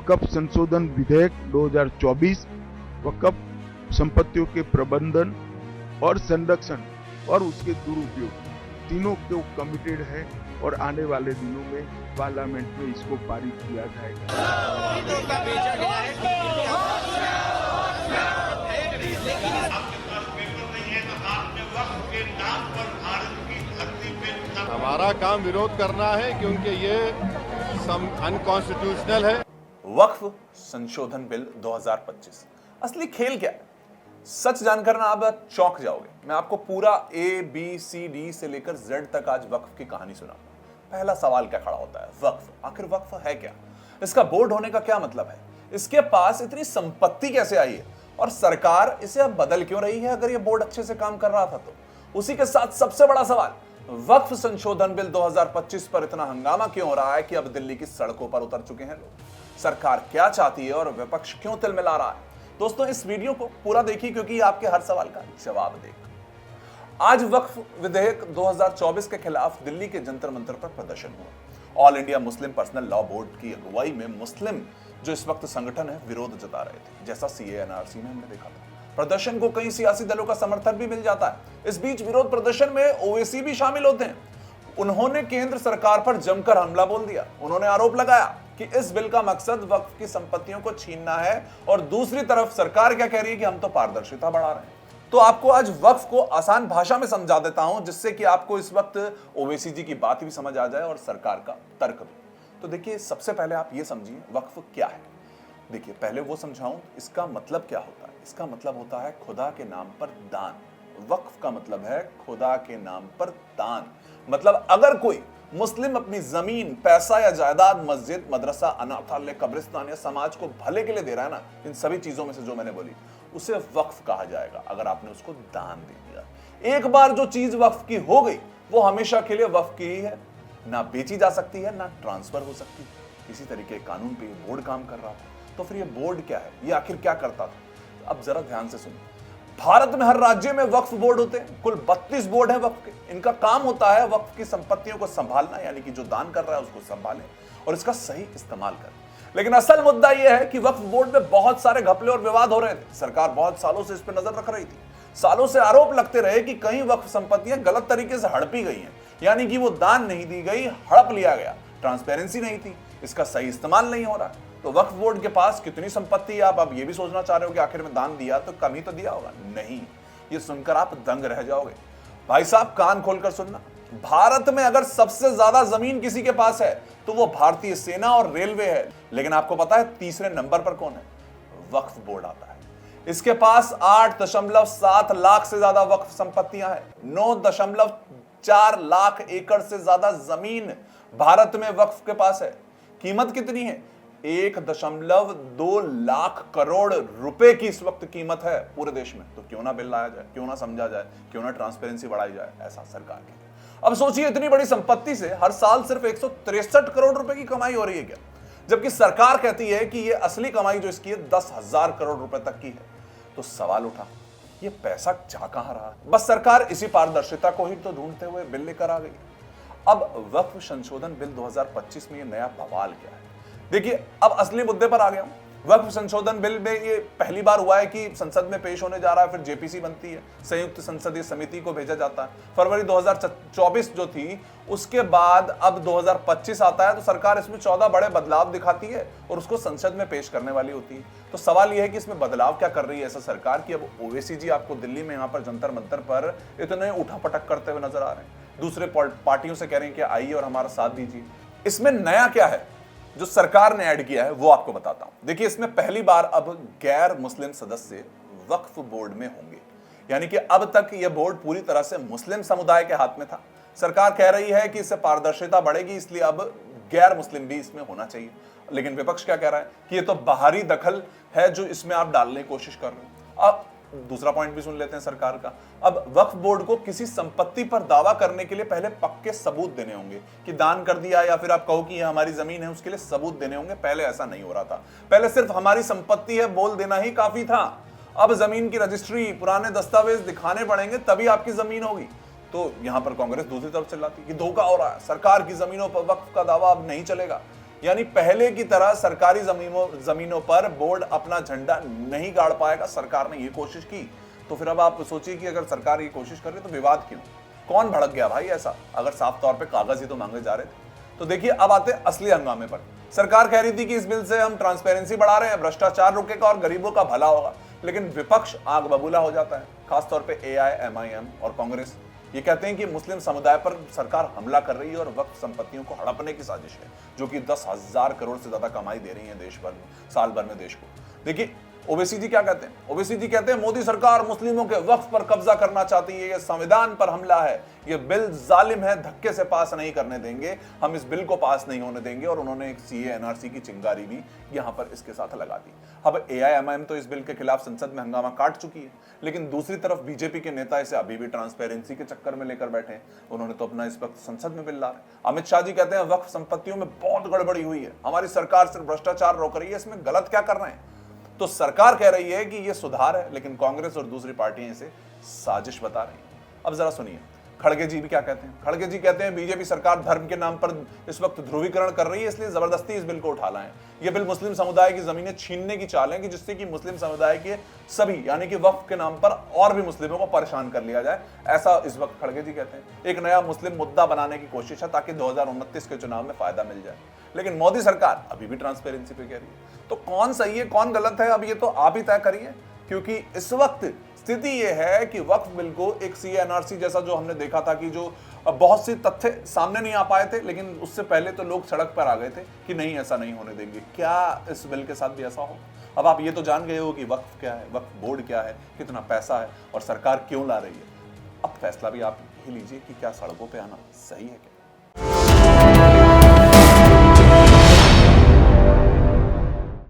वक्फ संशोधन विधेयक 2024 वक्फ संपत्तियों के प्रबंधन और संरक्षण और उसके दुरुपयोग तीनों को कमिटेड है और आने वाले दिनों में पार्लियामेंट में इसको पारित किया जाएगा। हमारा काम विरोध करना है क्योंकि ये अनकॉन्स्टिट्यूशनल है। वक्फ संशोधन बिल 2025 असली खेल क्या है? सच जानकर ना आप चौंक जाओगे। मैं आपको पूरा ABCD से लेकर Z तक आज वक्फ की कहानी सुनाऊंगा। पहला सवाल क्या खड़ा होता है? वक्फ, आखिर वक्फ है क्या? इसका बोर्ड होने का क्या मतलब है? इसके पास इतनी संपत्ति कैसे आई है और सरकार इसे अब बदल क्यों रही है अगर ये बोर्ड अच्छे से काम कर रहा था तो? उसी के साथ सबसे बड़ा सवाल, वक्फ संशोधन बिल 2025 पर इतना हंगामा क्यों हो रहा है कि अब दिल्ली की सड़कों पर उतर चुके हैं लोग? सरकार क्या चाहती है और विपक्ष क्यों तिलमिला रहा है? दोस्तों, इस वीडियो को पूरा देखिए क्योंकि आपके हर सवाल का जवाब देगा। आज वक्फ विधेयक 2024 के खिलाफ दिल्ली के जंतर मंतर पर प्रदर्शन हुआ। All India Muslim personal law board की अगुवाई में मुस्लिम जो इस वक्त संगठन है विरोध जता रहे थे, जैसा CAA NRC में हमने देखा था। प्रदर्शन को कई सियासी दलों का समर्थन भी मिल जाता है। इस बीच विरोध प्रदर्शन में OWैसी भी शामिल होते हैं। उन्होंने केंद्र सरकार पर जमकर हमला बोल दिया। उन्होंने आरोप लगाया कि इस बिल का मकसद वक्फ की संपत्तियों को छीनना है और दूसरी तरफ सरकार क्या कह रही है कि हम तो पारदर्शिता बढ़ा रहे हैं। तो आपको आज वक्फ को आसान भाषा में समझा देता हूं जिससे कि आपको इस वक्त OWैसी जी की बात भी समझ आ जाए और सरकार का तर्क भी। तो देखिए, सबसे पहले आप ये समझिए वक्फ क्या है। देखिए, पहले वो समझाऊं इसका मतलब क्या होता है। इसका मतलब होता है खुदा के नाम पर दान। वक्फ का मतलब है खुदा के नाम पर दान। मतलब अगर कोई मुस्लिम अपनी जमीन, पैसा या जायदाद मस्जिद, मदरसा, अनाथालय, कब्रिस्तान या समाज को भले के लिए दे रहा है ना, इन सभी चीजों में से जो मैंने बोली, उसे वक्फ कहा जाएगा अगर आपने उसको दान दे दिया। एक बार जो चीज वक्फ की हो गई वो हमेशा के लिए वक्फ की ही है, ना बेची जा सकती है, ना ट्रांसफर हो सकती है। इसी तरीके कानून पे बोर्ड काम कर रहा था। तो फिर ये बोर्ड क्या है, ये आखिर क्या करता था? अब जरा ध्यान से सुनिए। भारत में हर राज्य में वक्फ बोर्ड होते हैं। कुल 32 बोर्ड हैं वक्फ के। इनका काम होता है वक्फ की संपत्तियों को संभालना, यानी कि जो दान कर रहा है उसको संभालें और इसका सही इस्तेमाल करें। लेकिन असल मुद्दा यह है कि वक्फ बोर्ड में बहुत सारे घपले और विवाद हो रहे थे। सरकार बहुत सालों से इस पर नजर रख रही थी। सालों से आरोप लगते रहे कि कहीं वक्फ संपत्तियां गलत तरीके से हड़पी गई हैं, यानी कि वो दान नहीं दी गई, हड़प लिया गया। ट्रांसपेरेंसी नहीं थी, इसका सही इस्तेमाल नहीं हो रहा। तो वक्फ बोर्ड के पास कितनी संपत्ति, आप अब ये भी सोचना चाह रहे हो कि आखिर में दान दिया तो कम ही तो दिया होगा? नहीं, ये सुनकर आप दंग रह जाओगे। भाई साहब, कान खोलकर सुनना। भारत में अगर सबसे ज्यादा जमीन किसी के पास है तो वो भारतीय सेना और रेलवे है। लेकिन आपको पता है तीसरे नंबर पर कौन है? वक्फ बोर्ड आता है। इसके पास 8.7 लाख से ज्यादा वक्फ संपत्तियां हैं। 9.4 लाख एकड़ से ज्यादा जमीन भारत में वक्फ के पास है। कीमत कितनी है? 1.2 लाख करोड़ रुपए की इस वक्त कीमत है पूरे देश में। तो क्यों ना बिल लाया जाए, क्यों ना समझा जाए, क्यों ना ट्रांसपेरेंसी बढ़ाई जाए, ऐसा सरकार कहती है। अब सोचिए, इतनी बड़ी संपत्ति से हर साल सिर्फ 163 करोड़ रुपए की कमाई हो रही है क्या? जबकि सरकार कहती है कि ये असली कमाई जो इसकी है 10,000 करोड़ रुपए तक की है। तो सवाल उठा, ये पैसा जा कहां रहा? बस सरकार इसी पारदर्शिता को ही तो ढूंढते हुए बिल लेकर आ गई। अब वक्फ संशोधन बिल 2025 में ये नया बवाल क्या है? देखिए, अब असली मुद्दे पर आ गया हूं। वक्फ संशोधन बिल में ये पहली बार हुआ है कि संसद में पेश होने जा रहा है, फिर JPC बनती है, संयुक्त संसदीय समिति को भेजा जाता है। फरवरी 2024 जो थी उसके बाद अब 2025 आता है, तो सरकार इसमें 14 बड़े बदलाव दिखाती है और उसको संसद में पेश करने वाली होती है। तो सवाल यह है कि इसमें बदलाव क्या कर रही है ऐसा सरकार की? अब OWैसी जी आपको दिल्ली में यहाँ पर जंतर मंतर पर इतने उठापटक करते हुए नजर आ रहे हैं। दूसरे पार्टियों से कह रहे हैं कि आइए और हमारा साथ दीजिए। इसमें नया क्या है जो सरकार ने ऐड किया है वो आपको बताता हूं। देखिए, इसमें पहली बार अब गैर मुस्लिम सदस्य वक्फ बोर्ड में होंगे, यानी कि अब तक यह बोर्ड पूरी तरह से मुस्लिम समुदाय के हाथ में था। सरकार कह रही है कि इससे पारदर्शिता बढ़ेगी, इसलिए अब गैर मुस्लिम भी इसमें होना चाहिए। लेकिन विपक्ष क्या कह रहा है कि ये तो बाहरी दखल है जो इसमें आप डालने की कोशिश कर रहे हो। अब दूसरा पॉइंट भी सुन लेते हैं सरकार का। अब वक्फ बोर्ड को किसी संपत्ति पर दावा करने के लिए पहले पक्के सबूत देने होंगे कि दान कर दिया या फिर आप कहो कि यह हमारी जमीन है, उसके लिए सबूत देने होंगे। पहले ऐसा नहीं हो रहा था। पहले सिर्फ हमारी संपत्ति है बोल देना ही काफी था। अब जमीन की रजिस्ट्री, पुराने दस्तावेज दिखाने पड़ेंगे तभी आपकी जमीन होगी। तो यहां पर कांग्रेस दूसरी तरफ चिल्लाती कि धोखा हो रहा है, सरकार की जमीनों पर वक्फ का दावा अब नहीं चलेगा। यानी पहले की तरह सरकारी जमीनों पर बोर्ड अपना झंडा नहीं गाड़ पाएगा। सरकार ने यह कोशिश की, तो फिर अब आप सोचिए कि अगर सरकार ये कोशिश कर रही तो विवाद क्यों, कौन भड़क गया भाई ऐसा, अगर साफ तौर पे कागज ही तो मांगे जा रहे थे। तो देखिए अब आते असली हंगामे पर। सरकार कह रही थी कि इस बिल से हम ट्रांसपेरेंसी बढ़ा रहे हैं, भ्रष्टाचार रुकेगा और गरीबों का भला होगा, लेकिन विपक्ष आग बबूला हो जाता है, खासतौर पे AIMIM और कांग्रेस। ये कहते हैं कि मुस्लिम समुदाय पर सरकार हमला कर रही है और वक्फ संपत्तियों को हड़पने की साजिश है, जो कि 10,000 करोड़ से ज्यादा कमाई दे रही है देश भर में, साल भर में देश को। देखिए ओवैसी जी क्या कहते हैं, ओवैसी जी कहते हैं मोदी सरकार मुस्लिमों के वक्फ पर कब्जा करना चाहती है, यह संविधान पर हमला है, यह बिल जालिम है, धक्के से पास नहीं करने देंगे, हम इस बिल को पास नहीं होने देंगे। और उन्होंने एक CA NRC की चिंगारी भी यहां पर इसके साथ लगा दी। अब AIMIM तो इस बिल के खिलाफ संसद में हंगामा काट चुकी है, लेकिन दूसरी तरफ बीजेपी के नेता इसे अभी भी ट्रांसपेरेंसी के चक्कर में लेकर बैठे हैं। उन्होंने तो अपना इस वक्त संसद में बिल ला रहे। अमित शाह जी कहते हैं वक्फ संपत्तियों में बहुत गड़बड़ी हुई है, हमारी सरकार सिर्फ भ्रष्टाचार रोक रही है, इसमें गलत क्या कर रहे हैं। तो सरकार कह रही है कि यह सुधार है, लेकिन कांग्रेस और दूसरी पार्टियां इसे साजिश बता रही हैं। अब जरा सुनिए खड़गे जी भी क्या कहते हैं। खड़गे जी कहते हैं बीजेपी सरकार धर्म के नाम पर इस वक्त ध्रुवीकरण कर रही है, इसलिए जबरदस्ती इस बिल को उठा लाए। यह बिल मुस्लिम समुदाय की जमीनें छीनने की चाल है कि जिससे कि मुस्लिम समुदाय के सभी यानी कि वक्फ के नाम पर और भी मुस्लिमों को परेशान कर लिया जाए, ऐसा इस वक्त खड़गे जी कहते हैं। एक नया मुस्लिम मुद्दा बनाने की कोशिश है ताकि 2029 के चुनाव में फायदा मिल जाए, लेकिन मोदी सरकार अभी भी ट्रांसपेरेंसी पे कह रही है। तो कौन सही है कौन गलत है, अब ये तो आप ही तय करिए, क्योंकि इस वक्त स्थिति यह है कि वक्फ बिल को एक CA NRC जैसा जो हमने देखा था कि जो बहुत से तथ्य सामने नहीं आ पाए थे, लेकिन उससे पहले तो लोग सड़क पर आ गए थे कि नहीं ऐसा नहीं होने देंगे। क्या इस बिल के साथ भी ऐसा हो? अब आप ये तो जान गए हो कि वक्फ क्या है, वक्फ बोर्ड क्या है, कितना पैसा है और सरकार क्यों ला रही है। अब फैसला भी आप ही लीजिए कि क्या सड़कों पर आना सही है क्या।